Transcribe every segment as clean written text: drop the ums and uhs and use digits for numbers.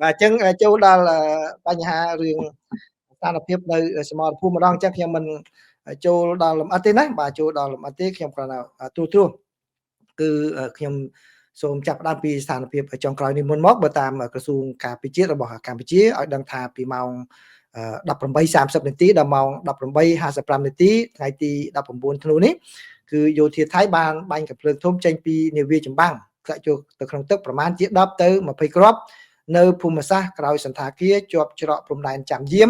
បាទអញ្ចឹងចូលដល់បញ្ហារឿងស្ថានភាពនៅសមរភូមិម្ដងអញ្ចឹងខ្ញុំមិនចូលដល់លម្អិតទេណាបាទចូលដល់លម្អិតទេខ្ញុំគ្រាន់តែទូគឺខ្ញុំសូមចាប់ផ្ដើមពីស្ថានភាពចុងក្រោយនេះមុនមកបើតាមក្រសួងការពារជាតិរបស់កម្ពុជាឲ្យដឹងថាពីម៉ោង18:30នាទីដល់ម៉ោង18:55នាទីថ្ងៃទី19ធ្នូនេះគឺយោធាថៃបានបាញ់កាភ្លើងធំចេញពីនាវាចម្បាំងធ្លាក់ចូលទៅក្នុងទឹកប្រមាណជា10ទៅ20គ្រាប់នៅភូមិសាស្ត្រក្រោយសន្តាគារជាប់ច្រកព្រំដែនចាំយាម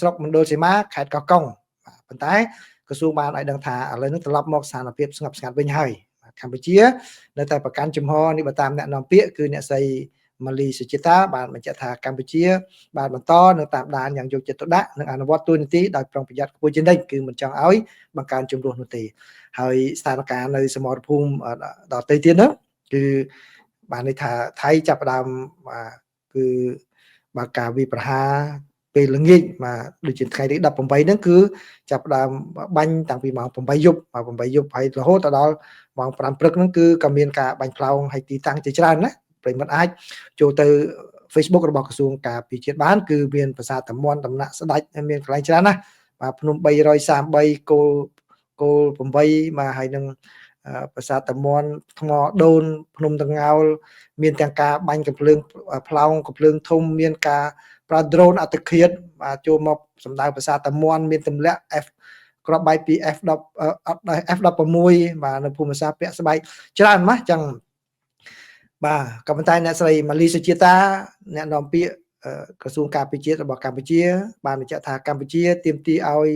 ស្រុកមណ្ឌលសីមាខេត្តកោះកុងប៉ុន្តែក្រសួងបានឲ្យដឹងថាឥឡូវនេះត្រឡប់មកស្ថានភាពស្ងប់ស្ងាត់វិញហើយកម្ពុជានៅតែប្រកាន់ជំហរនេះបើតាមអ្នកនាំពាក្យគឺអ្នកស្រីម៉ាលីសុជាតាបានបញ្ជាក់ថាកម្ពុជាបានបន្តនៅតាមដានយ៉ាងយកចិត្តទុកដាក់និងអនុវត្តទូនីតិដោយប្រុងប្រយ័ត្នខ្ពស់ជានិច្ចគឺមិនចង់ឲ្យបង្កើនចំនួននោះទេហើយស្ថានភាពនៅសមរភូមិដទៃទៀតនោះគឺបានន័យថាថៃចាប់ផ្ដើមគឺបើការវិប្រហាពេលល្ងាចដូចជាថ្ងៃទី18ហ្នឹងគឺចាប់ផ្ដើមបាញ់តាំងពីម៉ោង8យប់ហើយរហូតដល់ម៉ោង5ព្រឹកហ្នឹងគឺក៏មានការបាញ់ផ្លោងឲ្យទីតាំងជាច្រើនណាប្រិមត្តអាចចូលទៅ Facebook របស់ក្រសួងការពារជាតិបានគឺមានប្រាសាទតាមាន់ដំណាក់ស្ដេចមានកន្លែងច្រើនណាបាទភ្នំ333គោល8បាទហើយនឹងប្រាសាទតាមាន់ថ្មដូនភ្នំតងោលមានទាំងការបាញ់កំភ្លើងផ្លោងកំភ្លើងធំមានការប្រើ drone អត្តឃាតបាទចូលមកសម្ដៅប្រាសាទតាមាន់មានទម្លាក់ F គ្រាប់បែកពី F10 F16 បាទនៅភូមិសាស្ត្រពាក់ស្បែកច្រើនណាស់ចឹងបាទក៏ប៉ុន្តែអ្នកស្រីម៉ាលីសុជាតាអ្នកនាំពាក្យក្រសួងការពារជាតិរបស់កម្ពុជាបានបញ្ជាក់ថាកម្ពុជាទាមទារឲ្យ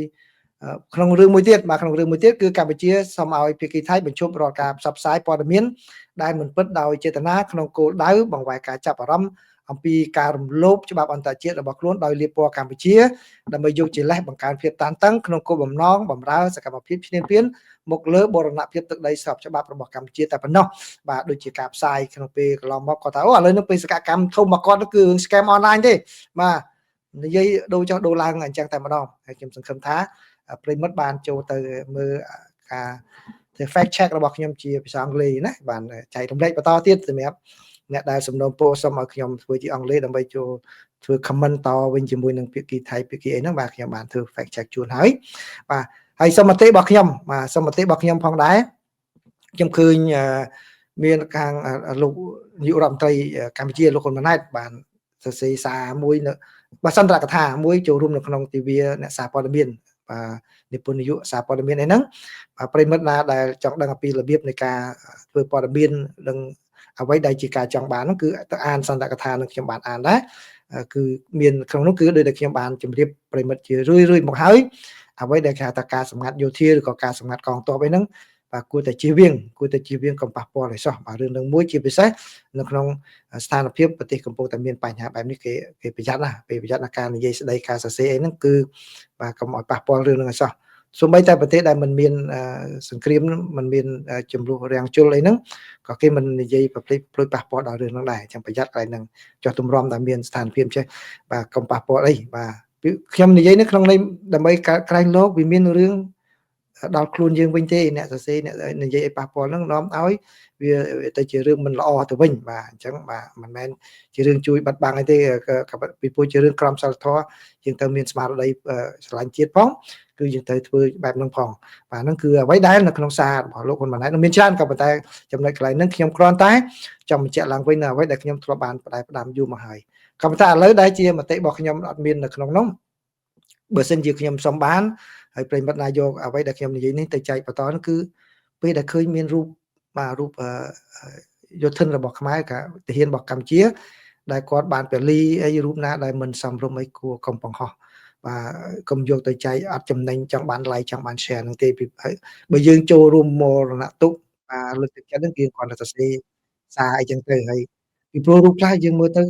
ក្នុងរឿងមួយទៀតគឺកម្ពុជាសូមឲ្យភាគីថៃបញ្ឈប់រាល់ការផ្សព្វផ្សាយព័ត៌មានដែលមិនពិតដោយចេតនាក្នុងគោលដៅបង្វែរការចាប់អារម្មណ៍អំពីការរំលោភច្បាប់អន្តរជាតិរបស់ខ្លួនដោយលាបពណ៌កម្ពុជាដើម្បីយកជាលេសបង្កើនភាពតានតឹងក្នុងគោលបំណងបម្រើសកម្មភាពឈ្លានពានមកលើបូរណភាពទឹកដីស្របច្បាប់របស់កម្ពុជាតែប៉ុណ្ណោះបាទដូចជាការផ្សាយក្នុងពេលកន្លងមកគាត់ថាអូឥឡូវនេះពេលសកម្មធំមកគាត់គឺ scam online ទេបាទនិយាយដូរចុះដូរឡើងអញ្ចឹងតែម្ដងហើយខ្ញុំសង្ឃឹមថាប្រិមិត្តបានចូលទៅមើលការ fact check របស់ខ្ញុំជាភាសាអង់គ្លេសណាបានចែករំលែកបន្តទៀតសម្រាប់អ្នកដែលសំណូមពរសូមឲ្យខ្ញុំធ្វើជាអង់គ្លេសដើម្បីចូលធ្វើ comment តវិញជាមួយនឹងភាគីថៃភាគីអីហ្នឹងបាទខ្ញុំបានធ្វើ fact check ជូនហើយបាទហើយសុំមតិរបស់ខ្ញុំផងដែរខ្ញុំឃើញមានខាងលោកនាយករដ្ឋមន្ត្រីកម្ពុជាលោកហ៊ុនម៉ាណែតបានសរសេរសារមួយនៅបាទសន្ទរកថាមួយចូលរួមនៅក្នុងទិវាអ្នកសារព័ត៌មាននិពន្ធនាយកសារព័ត៌មានអីហ្នឹងប្រិមិត្តណាដែលចង់ដឹងអំពីរបៀបនៃការធ្វើព័ត៌មាននិងអ្វីដែលជាការចង់បានហ្នឹងគឺទៅអានសន្ទរកថានឹងខ្ញុំបានអានដែរគឺមានក្នុងនោះគឺដោយតែខ្ញុំបានជម្រាបប្រិមិត្តជារឿយមកហើយអ្វីដែលគេហៅថាការសម្ងាត់យោធាឬក៏ការសម្ងាត់កងទ័ពអីហ្នឹងបាទគួរតែជៀសវាងកុំប៉ះពាល់ឲ្យសោះបាទរឿងនឹងមួយជាពិសេសនៅក្នុងស្ថានភាពប្រទេសកំពុងតែមានបញ្ហាបែបនេះគេប្រយ័ត្នណាពេលប្រយ័ត្នណាការនិយាយស្ដីការសរសេរអីហ្នឹងគឺបាទកុំឲ្យប៉ះពាល់រឿងនឹងឲ្យសោះសូម្បីតែប្រទេសដែលមិនមានសង្គ្រាមមិនមានចំនួនរាំងជលអីហ្នឹងក៏គេមិននិយាយប្រព្រឹត្តប៉ះពាល់ដល់រឿងហ្នឹងដែរអញ្ចឹងប្រយ័ត្នកន្លែងហ្នឹងចុះទម្រាំតែមានស្ថានភាពចេះបាទកុំប៉ះពាល់អីបាទខ្ញុំនិយាយនៅក្នុងនេះដើម្បីក្រែងលោកវាមានរឿងដល់ខ្លួនយើងវិញទេអ្នកសរសេរអ្នកនិយាយឲ្យប៉ះពាល់ហ្នឹងនាំឲ្យវាទៅជារឿងមិនល្អទៅវិញបាទអញ្ចឹងបាទមិនមែនជារឿងជួយបាត់បង់អីទេពីព្រោះជារឿងក្រមសីលធម៌យើងទៅមានស្មារតីស្រឡាញ់ជាតិផងគឺយើងត្រូវធ្វើបែបហ្នឹងផងបាទហ្នឹងគឺអ្វីដែលនៅក្នុងសាររបស់លោកហ៊ុនម៉ាណែតមានច្រើនក៏ប៉ុន្តែចំណុចកន្លែងហ្នឹងខ្ញុំគ្រាន់តែចង់បញ្ជាក់ឡើងវិញនៅអ្វីដែលខ្ញុំធ្លាប់បានផ្ដាំយូរមកហើយក៏ប៉ុន្តែឥឡូវដែលជាមតិរបស់ខ្ញុំអត់មាននៅក្នុងនោះបើសិនជាខ្ញុំសុំបានហើយប្រិមិត្តណាយកអ្វីដែលខ្ញុំនិយាយនេះទៅចែកបន្តនោះគឺពេលដែលឃើញមានរូបយោធិនរបស់ខ្មែរកាទាហានរបស់កម្ពុជាដែលគាត់បានពលីអីរូបណាដែលមិនសមរម្យអីគួរកុំបង្ហោះបាទកុំយកទៅចែកអត់ចំណេញចង់បាន like ចង់បាន share ហ្នឹងទេបើយើងចូលរួមមរណទុកលើកទឹកចិត្តហ្នឹងគឺគាត់ទៅសរសេរសារអីចឹងទៅហើយពីព្រោះរូបខ្លះយើងមើលទៅ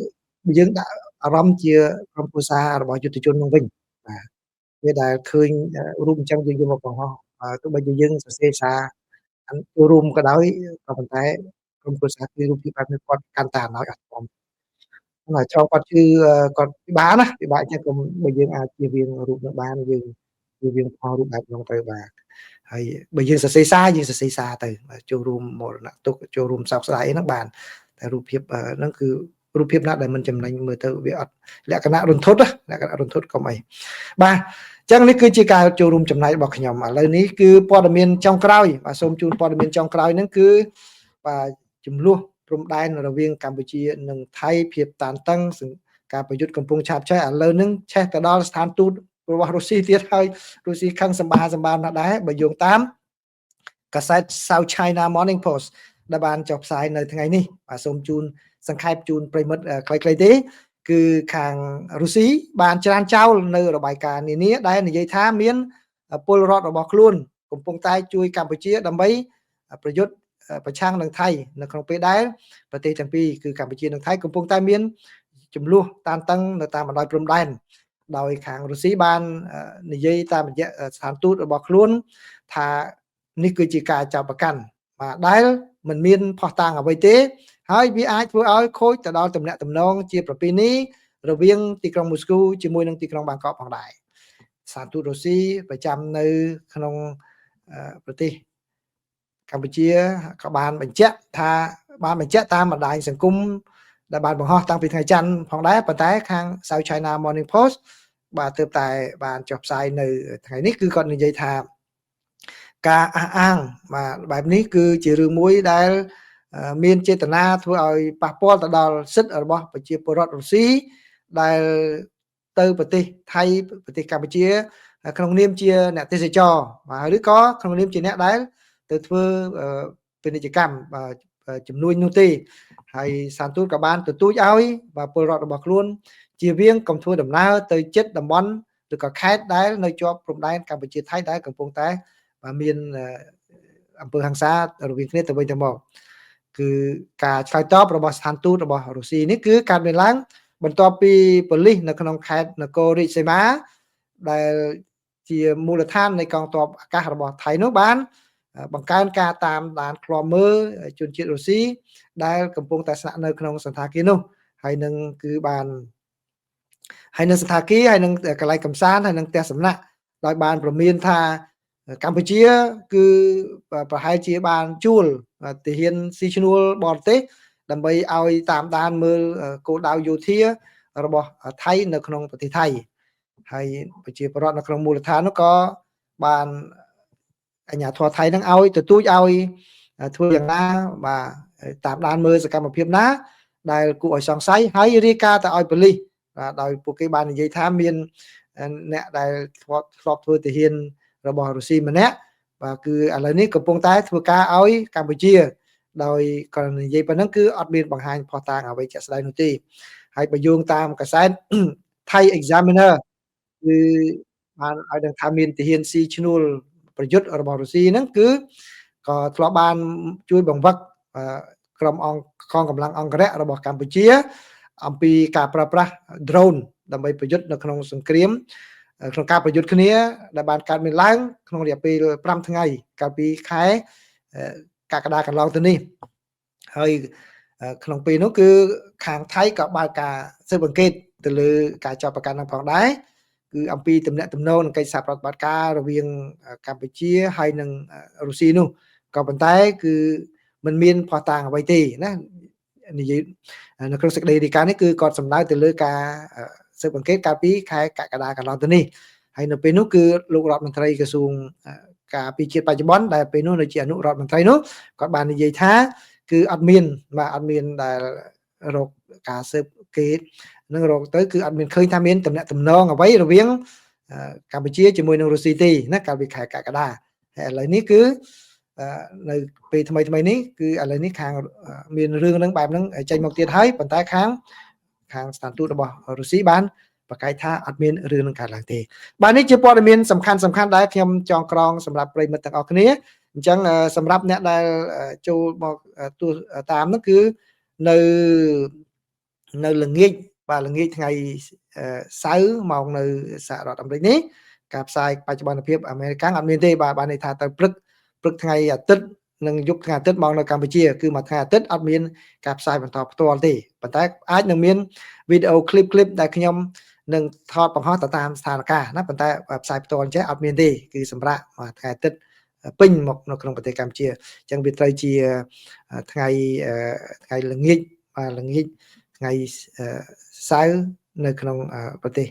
យើងដាក់អារម្មណ៍ជាក្រុមគ្រួសាររបស់យុទ្ធជនហ្នឹងវិញបាទពេលដែលឃើញរូបអញ្ចឹងយើងយកមកបង្ហោះទោះបីជាយើងសរសេរសារចូលរួមក៏ដោយក៏ប៉ុន្តែក្រុមគ្រួសារគឺរូបភាពបែបនេះគាត់កាន់តែអំណោយអត់ព្រមហើយចោលគាត់គឺគាត់ពិបាកណាពិបាកអញ្ចឹងកុំបើយើងអាចជៀសវាងរូបនឹងបានយើងជៀសវាងផលរូបបែបហ្នឹងទៅបាទហើយបើយើងសរសេរសារទៅចូលរួមមរណទុក្ខចូលរួមសោកស្ដាយអីហ្នឹងបានតែរូបភាពហ្នឹងគឺ រូបភាពណាដែលមិនចំណេញមើលទៅវាអត់លក្ខណៈរន្ធត់លក្ខណៈរន្ធត់កុំអីបាទអញ្ចឹងនេះគឺជាការចូលរួមចំណាយរបស់ខ្ញុំឥឡូវនេះគឺព័ត៌មានចុងក្រោយបាទសូមជូនព័ត៌មានចុងក្រោយហ្នឹងគឺបាទចំនួនព្រំដែនរវាងកម្ពុជានិងថៃភាពតានតឹងការប្រយុទ្ធកំពុងឆាបឆេះឥឡូវហ្នឹងឆេះទៅដល់ស្ថានទូតរបស់រុស្ស៊ីទៀតហើយរុស្ស៊ីខឹងសម្បាណាស់ដែរបើយោងតាមកាសែត South China Morning Post ដែលបានចុះផ្សាយនៅថ្ងៃនេះបាទសូមជូនសង្ខេបជូនប្រិមិត្តខ្លីៗទេគឺខាងរុស្ស៊ីបានច្រានចោលនៅរបាយការណ៍នានាដែលនិយាយថាមានពលរដ្ឋរបស់ខ្លួនកំពុងតែជួយកម្ពុជាដើម្បីប្រយុទ្ធប្រឆាំងនឹងថៃនៅក្នុងពេលដែលប្រទេសទាំងពីរគឺកម្ពុជានិងថៃកំពុងតែមានចំនួនតានតឹងនៅតាមបណ្ដោយព្រំដែនដោយខាងរុស្ស៊ីបាននិយាយតាមរយៈស្ថានទូតរបស់ខ្លួនថានេះគឺជាការចាប់ប្រកាន់បាទដែលមិនមានផុសតាងអ្វីទេហើយវាអាចធ្វើឲ្យខូចទៅដល់ទំនាក់ទំនងជាប្រពៃណីរវាងទីក្រុងមូស្គូជាមួយនឹងទីក្រុងបាងកកផងដែរស្ថានទូតរុស្ស៊ីប្រចាំនៅក្នុងប្រទេសកម្ពុជាក៏បានបញ្ជាក់តាមបណ្ដាញសង្គមដែលបានបង្ហោះតាំងពីថ្ងៃច័ន្ទផងដែរប៉ុន្តែខាង South China Morning Post បាទទើបតែបានចុះផ្សាយនៅថ្ងៃនេះគឺគាត់និយាយថាការអះអាងបាទបែបនេះគឺជារឿងមួយដែលមានចេតនាធ្វើឲ្យប៉ះពាល់ទៅដល់សិទ្ធិរបស់ប្រជាពលរដ្ឋរុស្ស៊ីដែលទៅប្រទេសថៃប្រទេសកម្ពុជាក្នុងនាមជាអ្នកទេសចរបាទឬក៏ក្នុងនាមជាអ្នកដែលទៅធ្វើពាណិជ្ជកម្មជំនួយនោះទេហើយសានទូតក៏បានទទូចឲ្យបាទពលរដ្ឋរបស់ខ្លួនជៀសវាងកុំធ្វើដំណើរទៅជិតតំបន់ឬក៏ខេត្តដែលនៅជាប់ព្រំដែនកម្ពុជាថៃដែលកំពុងតែមានអំពើហិង្សារវាងគ្នាទៅវិញទៅមកគឺការឆ្លើយតបរបស់ស្ថានទូតរបស់រុស្ស៊ីនេះគឺកើតមានឡើងបន្ទាប់ពីប៉ូលីសនៅក្នុងខេត្តនគររាជសីមាដែលជាមូលដ្ឋាននៃកងទ័ពអាកាសរបស់ថៃនោះបានបង្កើនការតាមដានឃ្លាំមើលជនជាតិរុស្ស៊ីដែលកំពុងតែស្នាក់នៅក្នុងសន្តាគារនោះហើយនឹងគឺបានហើយនៅសន្តាគារហើយនឹងកន្លែងកំសាន្តហើយនឹងផ្ទះសំណាក់ដោយបានព្រមានថាកម្ពុជាគឺប្រហែលជាបានជួលទាហានស៊ីឈ្នួលបរទេសដើម្បីឲ្យតាមដានមើលគោលដៅយោធារបស់ថៃនៅក្នុងប្រទេសថៃហើយប្រជាពលរដ្ឋនៅក្នុងមូលដ្ឋាននោះក៏បានអាជ្ញាធរថៃនឹងឲ្យទទូចឲ្យធ្វើយ៉ាងណាបាទតាមដានមើលសកម្មភាពណាដែលគួរឲ្យសង្ស័យហើយរាយការណ៍ទៅឲ្យប៉ូលីសបាទដោយពួកគេបាននិយាយថាមានអ្នកដែលធ្លាប់ធ្វើទាហានរបស់រុស្ស៊ីម្នាក់បាទគឺឥឡូវនេះកំពុងតែធ្វើការឲ្យកម្ពុជាដោយក៏និយាយប៉ុណ្ណឹងគឺអត់មានបង្ហាញផុសតាងអ្វីជាក់ស្ដែងនោះទេហើយបើយោងតាមកាសែត Thai Examiner គឺបានឲ្យដឹងថាមានទាហានស៊ីឈ្នួលប្រយុទ្ធរបស់រុស្ស៊ីហ្នឹងគឺក៏ធ្លាប់បានជួយបង្វឹកក្រុមអង្គកងកម្លាំងអង្គរៈរបស់កម្ពុជាអំពីការប្រើប្រាស់ drone ដើម្បីប្រយុទ្ធនៅក្នុងសង្គ្រាមក្នុងការប្រយុទ្ធគ្នាដែលបានកើតមានឡើងក្នុងរយៈពេល5ថ្ងៃកាលពីខែកក្កដាកន្លងទៅនេះហើយក្នុងពេលនោះគឺខាងថៃក៏បើកការស៊ើបអង្កេតទៅលើការចាប់ប្រកាន់នឹងផងដែរគឺអំពីទំនាក់ទំនងនិងកិច្ចសហប្រតិបត្តិការរវាងកម្ពុជាហើយនិងរុស្ស៊ីនោះក៏ប៉ុន្តែគឺមិនមានផុសតាងអ្វីទេណានិយាយនៅក្នុងសេចក្តីរាយការណ៍នេះគឺគាត់សំដៅទៅលើការស៊ើបអង្កេតកាលពីខែកក្កដាកន្លងទៅនេះហើយនៅពេលនោះគឺលោករដ្ឋមន្ត្រីក្រសួងការពារជាតិបច្ចុប្បន្នដែលពេលនោះនៅជាអនុរដ្ឋមន្ត្រីនោះគាត់បាននិយាយថាគឺអត់មានដែលរកការស៊ើបអង្កេតនឹងរកទៅគឺអត់មានឃើញថាមានទំនាក់ទំនងអ្វីរវាងកម្ពុជាជាមួយនឹងរុស្ស៊ីទេណាកាលពីខែកក្កដាហើយឥឡូវនេះគឺនៅពេលថ្មីនេះគឺឥឡូវនេះខាងមានរឿងហ្នឹងបែបហ្នឹងចេញមកទៀតហើយប៉ុន្តែខាងស្ថានទូតរបស់រុស្ស៊ីបានប្រកែកថាអត់មានរឿងនឹងកើតឡើងទេបាទនេះជាព័ត៌មានសំខាន់ដែលខ្ញុំចងក្រងសម្រាប់ប្រិយមិត្តទាំងអស់គ្នាអញ្ចឹងសម្រាប់អ្នកដែលចូលមកតាមនោះគឺនៅល្ងាចថ្ងៃសៅរ៍មកនៅសហរដ្ឋអាមេរិកនេះការផ្សាយបច្ចុប្បន្នភាពអាមេរិកអត់មានទេបាទបានន័យថាទៅព្រឹកថ្ងៃអាទិត្យនិងយប់ថ្ងៃអាទិត្យមកនៅកម្ពុជាគឺមួយថ្ងៃអាទិត្យអត់មានការផ្សាយបន្តផ្ទាល់ទេប៉ុន្តែអាចនឹងមានវីដេអូឃ្លីបដែលខ្ញុំនឹងថតបង្ហោះទៅតាមស្ថានភាពណាប៉ុន្តែផ្សាយផ្ទាល់ចេះអត់មានទេគឺសម្រាប់ថ្ងៃអាទិត្យពេញមកនៅក្នុងប្រទេសកម្ពុជាអញ្ចឹងវាត្រូវជាថ្ងៃល្ងាច ថ្ងៃសៅរ៍នៅក្នុងប្រទេស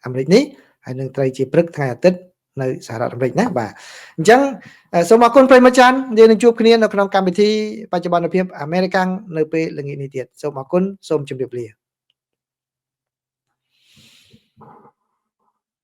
អាមេរិកនេះហើយនឹងត្រូវជាព្រឹកថ្ងៃអាទិត្យនៅសហរដ្ឋអាមេរិកណាបាទអញ្ចឹងសូមអរគុណប្រិយមិត្តចាន់យើងនឹងជួបគ្នានៅក្នុងកម្មវិធីបច្ចុប្បន្នភាពអាមេរិកាំងនៅពេលល្ងាចនេះទៀតសូមអរគុណសូមជម្រាបលា